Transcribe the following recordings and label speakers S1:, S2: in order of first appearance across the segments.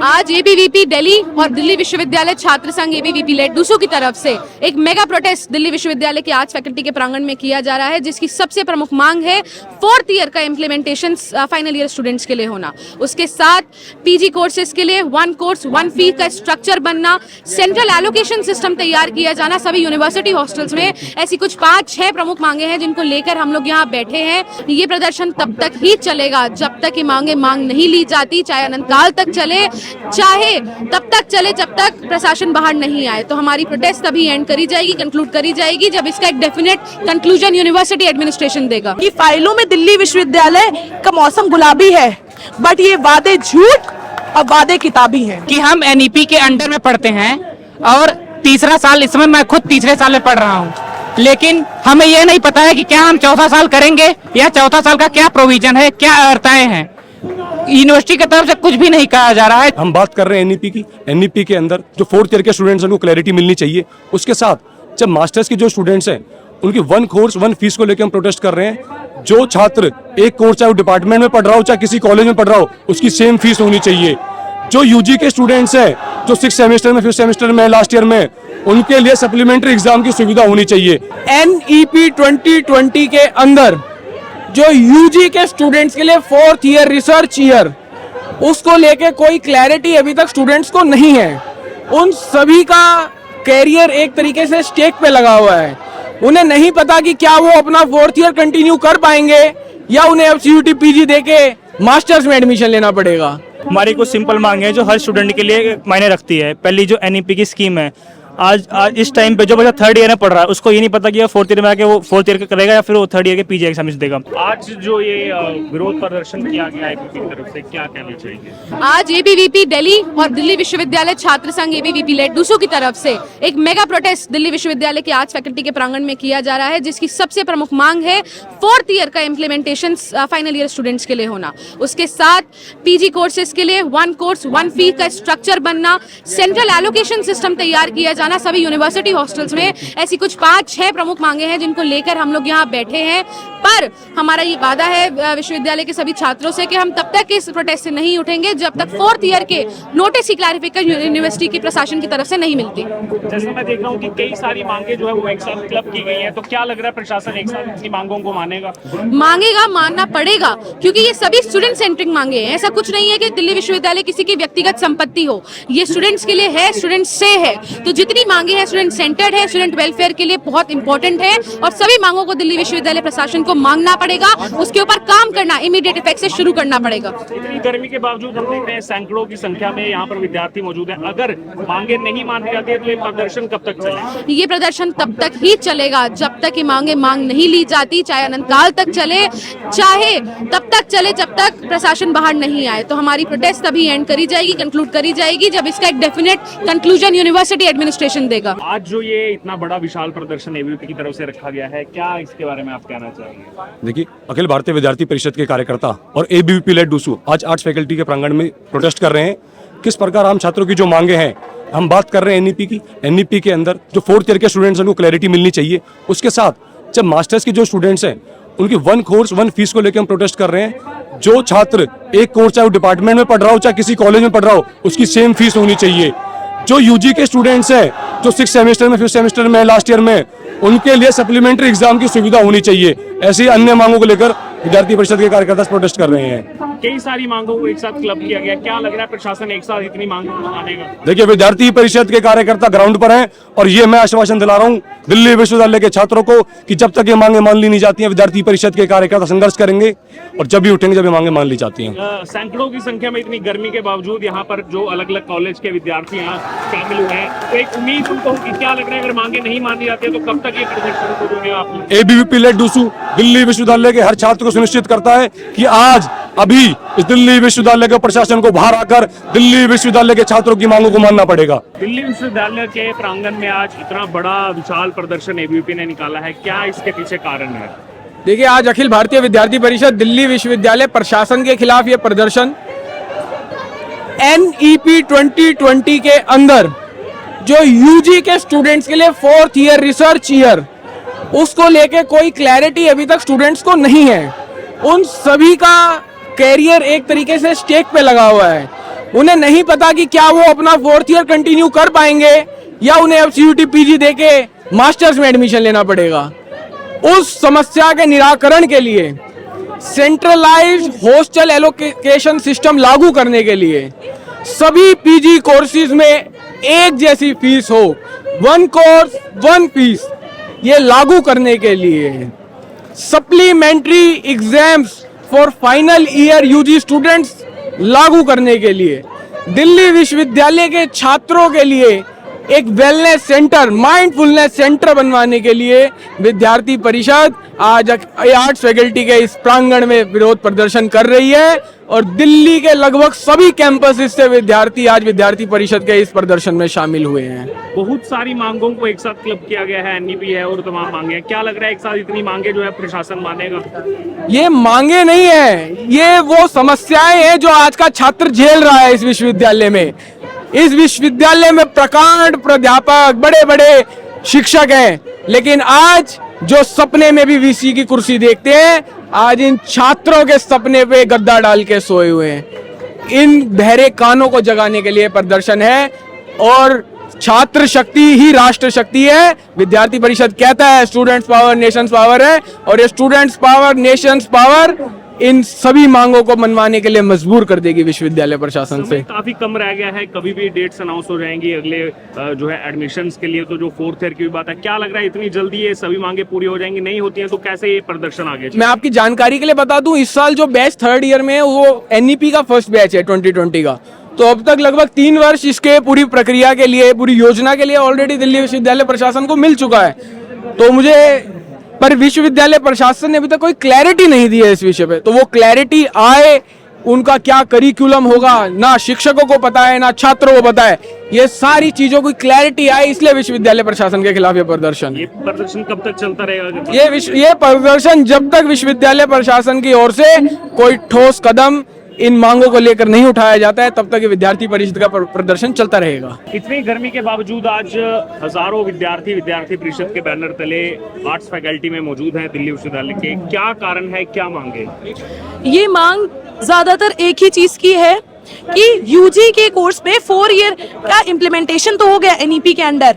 S1: आज एबीवीपी दिल्ली और दिल्ली विश्वविद्यालय छात्र संघ एबीवीपी लेड दूसरों की तरफ से एक मेगा प्रोटेस्ट दिल्ली विश्वविद्यालय के आर्ट्स फैकल्टी के प्रांगण में किया जा रहा है, जिसकी सबसे प्रमुख मांग है 4th ईयर का इम्प्लीमेंटेशन फाइनल ईयर स्टूडेंट्स के लिए होना। उसके साथ पीजी कोर्सेज के लिए 1 कोर्स 1 फी का स्ट्रक्चर बनना, सेंट्रल एलोकेशन सिस्टम तैयार किया जाना सभी यूनिवर्सिटी हॉस्टल्स में। ऐसी कुछ 5-6 प्रमुख मांगे हैं जिनको लेकर हम लोग यहाँ बैठे हैं। ये प्रदर्शन तब तक ही चलेगा जब तक ये मांग नहीं ली जाती, चाहे अनंतकाल तक चले, चाहे तब तक चले जब तक प्रशासन बाहर नहीं आए। तो हमारी प्रोटेस्ट तभी एंड करी जाएगी, कंक्लूड करी जाएगी जब इसका एक डेफिनेट कंक्लूजन यूनिवर्सिटी एडमिनिस्ट्रेशन देगा।
S2: कि फाइलों में दिल्ली विश्वविद्यालय का मौसम गुलाबी है, बट ये वादे झूठ और वादे किताबी हैं।
S3: कि हम एनईपी के अंडर में पढ़ते हैं और तीसरा साल, इसमें मैं खुद तीसरे साल में पढ़ रहा हूँ, लेकिन हमें यह नहीं पता है कि क्या हम चौथा साल करेंगे या चौथा साल का क्या प्रोविजन है, क्या अर्ताएं हैं। यूनिवर्सिटी की तरफ से कुछ भी नहीं कहा जा रहा है।
S4: हम बात कर रहे हैं एनईपी की। एनईपी के अंदर जो 4th ईयर के स्टूडेंट्स हैं उनको क्लैरिटी मिलनी चाहिए। उसके साथ जब मास्टर्स के जो स्टूडेंट्स हैं उनकी 1 कोर्स 1 फीस को लेकर हम प्रोटेस्ट कर रहे हैं। जो छात्र एक कोर्स चाहे वो डिपार्टमेंट में पढ़ रहा हो चाहे किसी कॉलेज में पढ़ रहा हो, उसकी सेम फीस होनी चाहिए। जो यूजी के स्टूडेंट्स हैं जो 6th सेमेस्टर में 5th सेमेस्टर में लास्ट ईयर में, उनके लिए सप्लीमेंट्री एग्जाम की सुविधा होनी चाहिए।
S5: एनईपी 2020 के अंदर जो यूजी के स्टूडेंट्स के लिए 4th ईयर रिसर्च ईयर, उसको लेके कोई क्लैरिटी अभी तक स्टूडेंट्स को नहीं है। उन सभी का कैरियर एक तरीके से स्टेक पे लगा हुआ है। उन्हें नहीं पता कि क्या वो अपना 4th ईयर कंटिन्यू कर पाएंगे या उन्हें अब सीयूटी पीजी देके मास्टर्स में एडमिशन लेना पड़ेगा।
S6: हमारी कुछ सिंपल मांग है जो हर स्टूडेंट के लिए मायने रखती है। पहली जो एनईपी की स्कीम है, आज इस टाइम पे जो बच्चा 3rd ईयर में पढ़ रहा है उसको ये नहीं पता कि वो 4th ईयर में आके वो 4th ईयर का करेगा या फिर वो 3rd ईयर के पीजी एग्जाम देगा। आज जो ये विरोध प्रदर्शन किया गया है की तरफ से, क्या कहना चाहिए?
S1: आज एबीवीपी दिल्ली और दिल्ली विश्वविद्यालय छात्र संघ एबीवीपी लेड दूसरों की तरफ से एक मेगा प्रोटेस्ट दिल्ली विश्वविद्यालय के आर्ट्स फैकल्टी के प्रांगण में किया जा रहा है, जिसकी सबसे प्रमुख मांग है 4th ईयर का इम्प्लीमेंटेशन फाइनल ईयर स्टूडेंट्स के लिए होना। उसके साथ पीजी कोर्सेज के लिए 1 कोर्स 1 फी का स्ट्रक्चर बनना, सेंट्रल एलोकेशन सिस्टम तैयार किया जाना सभी यूनिवर्सिटी हॉस्टल्स में। ऐसी कुछ 5-6 प्रमुख मांगे हैं जिनको लेकर हम लोग यहाँ बैठे हैं। पर हमारा ये वादा है विश्वविद्यालय के सभी छात्रों से कि हम तब तक इस प्रोटेस्ट से नहीं उठेंगे जब तक 4th ईयर के नोटिस की क्लैरिफिकेशन यूनिवर्सिटी की प्रशासन की तरफ से नहीं मिलती।
S6: जैसे मैं देख रहा हूँ कि कई सारी मांगे जो है वो एक साथ क्लब की गई है, तो क्या लग रहा है प्रशासन एक साथ इतनी मांगों को मानेगा?
S1: मांगेगा, मानना पड़ेगा, क्योंकि ये सभी स्टूडेंट सेंट्रिक मांगे हैं। ऐसा कुछ नहीं है कि दिल्ली विश्वविद्यालय किसी की व्यक्तिगत संपत्ति हो, ये स्टूडेंट्स के लिए है, स्टूडेंट्स से है। तो जितनी मांगे हैं स्टूडेंट सेंटर्ड है, स्टूडेंट वेलफेयर के लिए बहुत इंपॉर्टेंट है और सभी मांगों को दिल्ली विश्वविद्यालय प्रशासन को मांगना पड़ेगा, उसके ऊपर काम करना इमीडिएट इफेक्ट से शुरू करना पड़ेगा।
S6: इतनी गर्मी के बावजूद हम देख रहे हैं सैकड़ों की संख्या में यहाँ पर विद्यार्थी मौजूद हैं। अगर मांगे नहीं मानी जाती है तो ये प्रदर्शन कब तक चलेगा?
S1: ये प्रदर्शन तब तक ही चलेगा जब तक ये मांग नहीं ली जाती, चाहे अनंतकाल तक चले, चाहे तब तक चले जब तक प्रशासन बाहर नहीं आए। तो हमारी प्रोटेस्ट तभी एंड करी जाएगी, कंक्लूड करी जाएगी जब इसका एक डेफिनेट कंक्लूजन यूनिवर्सिटी एडमिनिस्ट्रेशन देगा।
S6: आज जो ये इतना बड़ा विशाल प्रदर्शन एबीवीपी की तरफ से रखा गया है, क्या इसके बारे में आप कहना चाहेंगे?
S4: देखिए, अखिल भारतीय विद्यार्थी परिषद के कार्यकर्ता और एबीवीपी लेड दूसू आज आर्ट्स फैकल्टी के प्रांगण में प्रोटेस्ट कर रहे हैं। किस प्रकार आम छात्रों की जो मांगे हैं, हम बात कर रहे हैं एनईपी की। एनईपी के अंदर जो 4th ईयर के स्टूडेंट्स हैं उनको क्लैरिटी मिलनी चाहिए। उसके साथ जब मास्टर्स के जो स्टूडेंट्स हैं उनकी 1 कोर्स 1 फीस को लेकर हम प्रोटेस्ट कर रहे हैं। जो छात्र एक कोर्स चाहे वो डिपार्टमेंट में पढ़ रहा हो चाहे किसी कॉलेज में पढ़ रहा हो, उसकी सेम फीस होनी चाहिए। जो यूजी के स्टूडेंट्स हैं जो 6th सेमेस्टर में 5th सेमेस्टर में लास्ट ईयर में, उनके लिए सप्लीमेंट्री एग्जाम की सुविधा होनी चाहिए। ऐसी अन्य मांगों को लेकर विद्यार्थी परिषद के कार्यकर्ता प्रोटेस्ट कर रहे हैं।
S6: कई सारी मांगों को एक साथ क्लब किया गया, क्या लग रहा है प्रशासन एक साथ इतनी मांगों को मानेगा?
S4: देखिए, विद्यार्थी परिषद के कार्यकर्ता ग्राउंड पर हैं और ये मैं आश्वासन दिला रहा हूँ दिल्ली विश्वविद्यालय के छात्रों को कि जब तक ये मांगे मान ली नहीं जाती हैं, विद्यार्थी परिषद के कार्यकर्ता संघर्ष करेंगे और जब भी उठेंगे जब ये मांगे मान ली जाती हैं।
S6: सैकड़ों की संख्या में इतनी गर्मी के बावजूद यहाँ पर जो अलग अलग कॉलेज के विद्यार्थी यहाँ शामिल हुए हैं, तो एक उम्मीद उनको होगी, क्या लग रहा है अगर मांगे नहीं मानी जाती है तो कब तक ये प्रदर्शन शुरू करोगे आप?
S4: एबीवीपी लेड दूसू दिल्ली विश्वविद्यालय के हर छात्र को सुनिश्चित करता है कि आज अभी इस दिल्ली विश्वविद्यालय के प्रशासन को बाहर आकर दिल्ली विश्वविद्यालय के छात्रों की मांगों को मानना पड़ेगा।
S6: दिल्ली विश्वविद्यालय के प्रांगण में आज इतना बड़ा विशाल प्रदर्शन एबीवीपी ने निकाला है, क्या इसके पीछे कारण है?
S5: देखिए, आज अखिल भारतीय विद्यार्थी परिषद दिल्ली विश्वविद्यालय प्रशासन के खिलाफ ये प्रदर्शन एनईपी 2020 के अंदर जो यूजी के स्टूडेंट्स के लिए 4th ईयर रिसर्च ईयर, उसको लेके कोई क्लैरिटी अभी तक स्टूडेंट्स को नहीं है। उन सभी का कैरियर एक तरीके से स्टेक पे लगा हुआ है। उन्हें नहीं पता कि क्या वो अपना 4th ईयर कंटिन्यू कर पाएंगे या उन्हें अब CUT PG देके मास्टर्स में एडमिशन लेना पड़ेगा। उस समस्या के निराकरण के लिए सेंट्रलाइज्ड हॉस्टल एलोकेशन सिस्टम लागू करने के लिए सभी PG कोर्सेज में एक जैसी फीस हो, 1 कोर्स 1 फीस, ये लागू करने के लिए supplementary exams for final year UG students लागू करने के लिए दिल्ली विश्वविद्यालय के छात्रों के लिए एक वेलनेस सेंटर, माइंडफुलनेस सेंटर बनवाने के लिए विद्यार्थी परिषद आज आर्ट्स फैकल्टी के इस प्रांगण में विरोध प्रदर्शन कर रही है और दिल्ली के लगभग सभी कैंपस से विद्यार्थी आज विद्यार्थी परिषद के इस प्रदर्शन में शामिल हुए हैं।
S7: बहुत सारी मांगों को एक साथ क्लब किया गया है, NEP है और तमाम मांगे हैं। क्या लग रहा है एक साथ इतनी मांगे जो है प्रशासन मानेगा?
S5: ये मांगे नहीं है, ये वो समस्याएं हैं जो आज का छात्र झेल रहा है इस विश्वविद्यालय में। इस विश्वविद्यालय में प्रकांड प्राध्यापक, बड़े बड़े शिक्षक हैं, लेकिन आज जो सपने में भी VC की कुर्सी देखते हैं, आज इन छात्रों के सपने पे गद्दा डाल के सोए हुए हैं। इन बहरे कानों को जगाने के लिए प्रदर्शन है और छात्र शक्ति ही राष्ट्र शक्ति है। विद्यार्थी परिषद कहता है स्टूडेंट्स पावर नेशंस पावर है और ये students power Nations power in सभी मांगों को मनवाने के लिए मजबूर कर देगी विश्वविद्यालय प्रशासन से।
S7: काफी कम रह गया है, कभी भी डेट्स अनाउंस हो जाएंगी अगले जो है एडमिशंस के लिए। तो जो 4th ईयर की बात है, क्या लग रहा है इतनी जल्दी ये सभी मांगे पूरी हो जाएंगी? नहीं होती हैं तो कैसे ये प्रदर्शन आगे?
S5: मैं आपकी जानकारी के लिए बता दूं, इस साल जो बैच 3rd ईयर में है वो NEP का फर्स्ट बैच है 2020 का। तो अब तक लगभग 3 वर्ष इसके पूरी प्रक्रिया के लिए, पूरी योजना के लिए ऑलरेडी दिल्ली विश्वविद्यालय प्रशासन को मिल चुका है। तो मुझे पर विश्वविद्यालय प्रशासन ने अभी तक कोई क्लैरिटी नहीं दी है इस विषय पे। तो वो क्लैरिटी आए, उनका क्या करिकुलम होगा ना शिक्षकों को पता है ना छात्रों को पता है। ये सारी चीजों की क्लैरिटी आए, इसलिए विश्वविद्यालय प्रशासन के खिलाफ ये प्रदर्शन।
S7: ये प्रदर्शन कब तक चलता रहेगा?
S5: ये प्रदर्शन जब तक विश्वविद्यालय प्रशासन की ओर से कोई ठोस कदम इन मांगों को लेकर नहीं उठाया जाता है, तब तक ये विद्यार्थी परिषद का प्रदर्शन चलता रहेगा।
S7: इतनी गर्मी के बावजूद आज हजारों विद्यार्थी परिषद के बैनर तले आर्ट्स फैकल्टी में मौजूद हैं दिल्ली विश्वविद्यालय के। क्या कारण है, क्या मांगे?
S2: ये मांग ज्यादातर एक ही चीज की है कि UG के कोर्स में 4 ईयर का इम्प्लीमेंटेशन तो हो गया NEP के अंडर,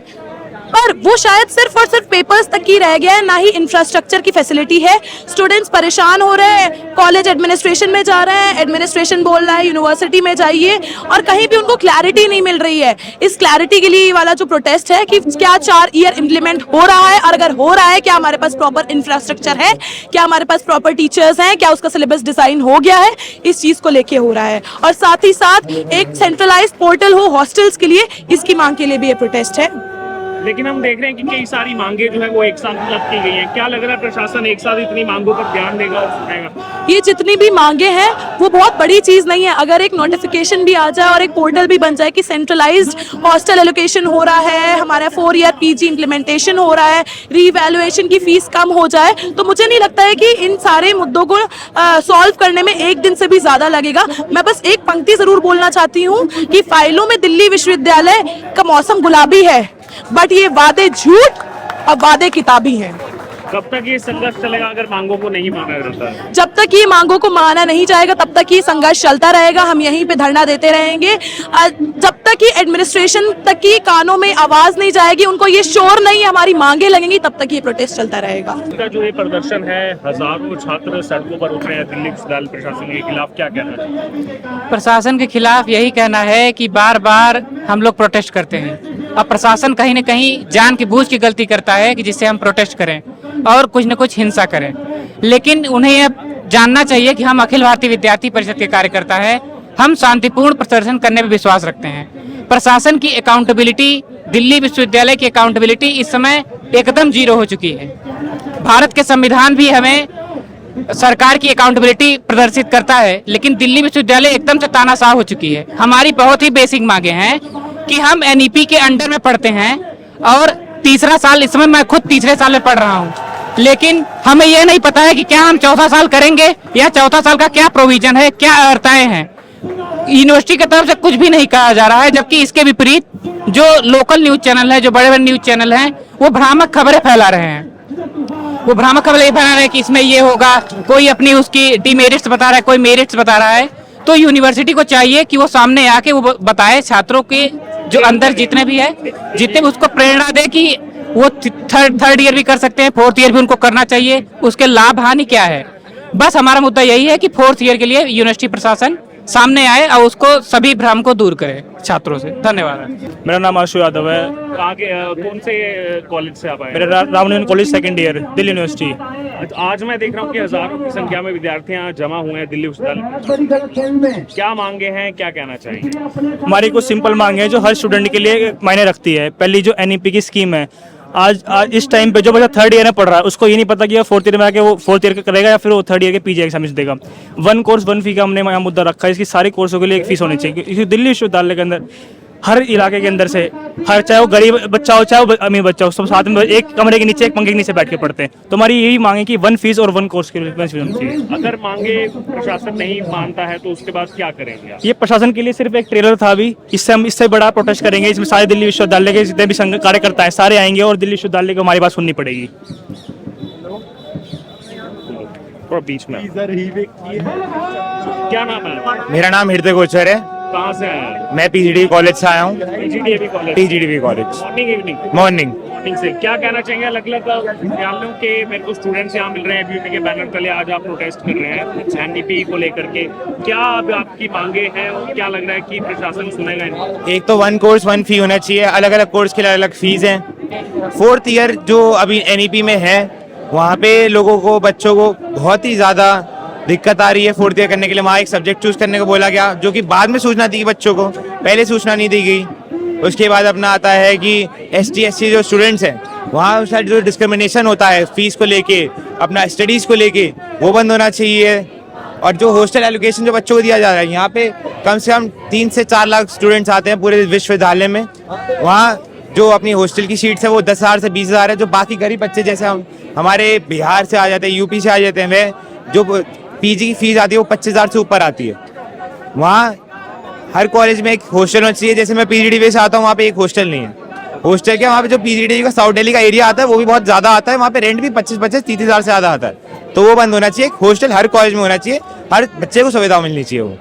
S2: पर वो शायद सिर्फ और सिर्फ पेपर्स तक ही रह गया है, ना ही इंफ्रास्ट्रक्चर की फैसिलिटी है। स्टूडेंट्स परेशान हो रहे हैं, कॉलेज एडमिनिस्ट्रेशन में जा रहे हैं, एडमिनिस्ट्रेशन बोल रहा है यूनिवर्सिटी में जाइए, और कहीं भी उनको क्लैरिटी नहीं मिल रही है। इस क्लैरिटी के लिए ये वाला जो प्रोटेस्ट है कि क्या 4 ईयर इम्प्लीमेंट हो रहा है, और अगर हो रहा है क्या हमारे पास प्रॉपर इंफ्रास्ट्रक्चर है, क्या हमारे पास प्रॉपर टीचर्स हैं, क्या उसका सिलेबस डिजाइन हो गया है, इस चीज को लेके हो रहा है। और साथ ही साथ एक सेंट्रलाइज्ड पोर्टल हो हॉस्टल्स के लिए, इसकी मांग के लिए भी ये प्रोटेस्ट है।
S7: लेकिन हम देख रहे हैं कि कई सारी मांगे जो है वो एक साथ क्लब की गई हैं। क्या लग रहा है प्रशासन एक साथ इतनी मांगों पर ध्यान देगा और सुनेगा?
S2: ये जितनी भी मांगे हैं वो बहुत बड़ी चीज नहीं है। अगर एक नोटिफिकेशन भी आ जाए और एक पोर्टल भी बन जाए कि सेंट्रलाइज्ड हॉस्टल एलोकेशन हो रहा है, हमारा 4 ईयर PG इम्प्लीमेंटेशन हो रहा है, रीवैल्यूएशन की फीस कम हो जाए, तो मुझे नहीं लगता है कि इन सारे मुद्दों को सॉल्व करने में एक दिन से भी ज्यादा लगेगा। मैं बस एक पंक्ति जरूर बोलना चाहती हूँ कि फाइलों में दिल्ली विश्वविद्यालय का मौसम गुलाबी है, बट ये वादे झूठ और वादे किताबी हैं।
S7: कब तक ये संघर्ष चलेगा अगर मांगों को नहीं माना जाता है?
S2: जब तक ये मांगों को माना नहीं जाएगा तब तक ये संघर्ष चलता रहेगा। हम यहीं पे धरना देते रहेंगे जब तक ये एडमिनिस्ट्रेशन तक की कानों में आवाज नहीं जाएगी, उनको ये शोर नहीं हमारी मांगे लगेंगी, तब तक ये प्रोटेस्ट चलता रहेगा।
S7: इसका जो ये प्रदर्शन है, हजारों छात्र सड़कों पर उतरे हैं दिल्ली विश्वविद्यालय प्रशासन के खिलाफ, क्या कहना है?
S3: प्रशासन के खिलाफ यही कहना है कि बार बार हम लोग प्रोटेस्ट करते हैं। अब प्रशासन कहीं न कहीं जान की बूझ की गलती करता है कि जिससे हम प्रोटेस्ट करें और कुछ न कुछ हिंसा करें। लेकिन उन्हें यह जानना चाहिए कि हम अखिल भारतीय विद्यार्थी परिषद के कार्यकर्ता हैं, हम शांतिपूर्ण प्रदर्शन करने में विश्वास रखते हैं। प्रशासन की अकाउंटेबिलिटी, दिल्ली विश्वविद्यालय की अकाउंटेबिलिटी इस समय एकदम जीरो हो चुकी है। भारत के संविधान भी हमें सरकार की अकाउंटेबिलिटी प्रदर्शित करता है, लेकिन दिल्ली विश्वविद्यालय एकदम से तानाशाह हो चुकी है। हमारी बहुत ही बेसिक मांगे हैं कि हम NEP के अंडर में पढ़ते हैं और तीसरा साल, इसमें मैं खुद तीसरे साल में पढ़ रहा हूँ, लेकिन हमें यह नहीं पता है कि क्या हम चौथा साल करेंगे या चौथा साल का क्या प्रोविजन है, क्या अर्हताएं हैं। यूनिवर्सिटी की तरफ से कुछ भी नहीं कहा जा रहा है, जबकि इसके विपरीत जो लोकल न्यूज चैनल है, जो बड़े बड़े न्यूज चैनल हैं, वो भ्रामक खबरें फैला रहे हैं। वो भ्रामक खबरें फैला रहे हैं कि इसमें ये होगा, कोई अपनी उसकी डिमेरिट्स बता रहा है, कोई मेरिट्स बता रहा है। तो यूनिवर्सिटी को चाहिए कि वो सामने आके वो बताए छात्रों के जो अंदर जितने भी है, जितने भी उसको प्रेरणा दे कि वो थर्ड ईयर भी कर सकते हैं, फोर्थ ईयर भी उनको करना चाहिए, उसके लाभ हानि क्या है। बस हमारा मुद्दा यही है कि फोर्थ ईयर के लिए यूनिवर्सिटी प्रशासन सामने आए और उसको सभी भ्रम को दूर करे छात्रों से। धन्यवाद।
S6: मेरा नाम आशु यादव है।
S7: कहाँ के कौन से कॉलेज से आप आए?
S6: मेरा रामनगन college second year, Delhi university.
S7: आज मैं देख रहा हूँ कि हजारों की संख्या में विद्यार्थी यहाँ जमा हुए हैं दिल्ली विश्वविद्यालय। क्या मांगे हैं, क्या कहना चाहिए?
S6: हमारी कुछ सिंपल मांगे हैं जो हर स्टूडेंट के लिए मायने रखती है। पहली जो एनईपी की स्कीम है, आज इस टाइम पे जो बच्चा थर्ड ईयर में पढ़ रहा है उसको ये नहीं पता कि वो फोर्थ ईयर में आके वो फोर्थ ईयर करेगा या फिर वो थर्ड ईयर के पीजी एग्जाम देगा। वन कोर्स वन फी का हमने यहाँ मुद्दा रखा है। इसकी सारे कोर्सों के लिए एक फीस होनी चाहिए, क्योंकि दिल्ली विश्वविद्यालय के अंदर हर इलाके के अंदर से हर, चाहे वो गरीब बच्चा हो चाहे वो अमीर बच्चा हो, सब साथ में एक कमरे के नीचे एक पंखे के नीचे बैठ के पढ़ते हैं। तो हमारी यही मांगे कि वन फीस और वन कोर्स के लिए वन फीस होनी चाहिए।
S7: अगर मांगे प्रशासन नहीं मानता है तो उसके बाद क्या करेंगे आप?
S6: ये प्रशासन के लिए सिर्फ एक ट्रेलर था अभी, इससे हम इससे बड़ा प्रोटेस्ट करेंगे। इसमें सारे दिल्ली विश्वविद्यालय के जितने भी संघ कार्यकर्ता है सारे आएंगे और दिल्ली विश्वविद्यालय को हमारी बात सुननी पड़ेगी।
S7: और बीच में क्या नाम है?
S8: मेरा नाम हृदय गोचर है।
S7: कहाँ से आए हैं?
S8: मैं पीजीडी कॉलेज से आया हूँ।
S7: PGDB college.
S8: PGDB college
S7: morning evening?
S8: Morning.
S7: Morning से क्या कहना चाहेंगे? अलग अलग विद्यालयों के मेरे को स्टूडेंट्स यहाँ मिल रहे हैं, बीपी के बैनर तले आज आप प्रोटेस्ट कर रहे हैं एनईपी को लेकर के। क्या अब आपकी मांगे हैं और क्या लग रहा है कि प्रशासन सुनेगा इनको?
S8: एक तो वन कोर्स वन फी होना चाहिए, अलग अलग कोर्स के लिए अलग फीस हैं। फोर्थ ईयर जो अभी एनईपी में है वहाँ पे लोगों को, बच्चों को बहुत ही ज़्यादा दिक्कत आ रही है फोर्थ ईयर करने के लिए। वहाँ एक सब्जेक्ट चूज करने को बोला गया जो कि बाद में सूचना दी बच्चों को, पहले सूचना नहीं दी गई। उसके बाद अपना आता है कि ST SC जो स्टूडेंट्स हैं वहाँ उस साइड जो डिस्क्रिमिनेशन होता है फीस को लेके, अपना स्टडीज़ को लेके, वो बंद होना चाहिए। और जो हॉस्टल एलोकेशन जो बच्चों को दिया जा रहा है, यहाँ पे कम से कम 3 से 4 लाख स्टूडेंट्स आते हैं पूरे विश्वविद्यालय में। वहाँ जो अपनी हॉस्टल की सीट्स है वो 10,000 से 20,000 है। जो बाकी गरीब बच्चे जैसे हमारे बिहार से आ जाते हैं, यूपी से आ जाते हैं, वे जो पीजी की फीस आती है वो 25,000 से ऊपर आती है। वहाँ हर कॉलेज में एक हॉस्टल होना चाहिए। जैसे मैं पीजीडी से आता हूँ, वहाँ पे एक हॉस्टल नहीं है। हॉस्टल क्या, वहाँ पे जो पीजीडी का साउथ दिल्ली का एरिया आता है वो भी बहुत ज़्यादा आता है। वहाँ पे रेंट भी 25-30 हज़ार से ज़्यादा आता है। तो वो बंद होना चाहिए। एक हॉस्टल हर कॉलेज में होना चाहिए, हर बच्चे को सुविधा मिलनी चाहिए वो।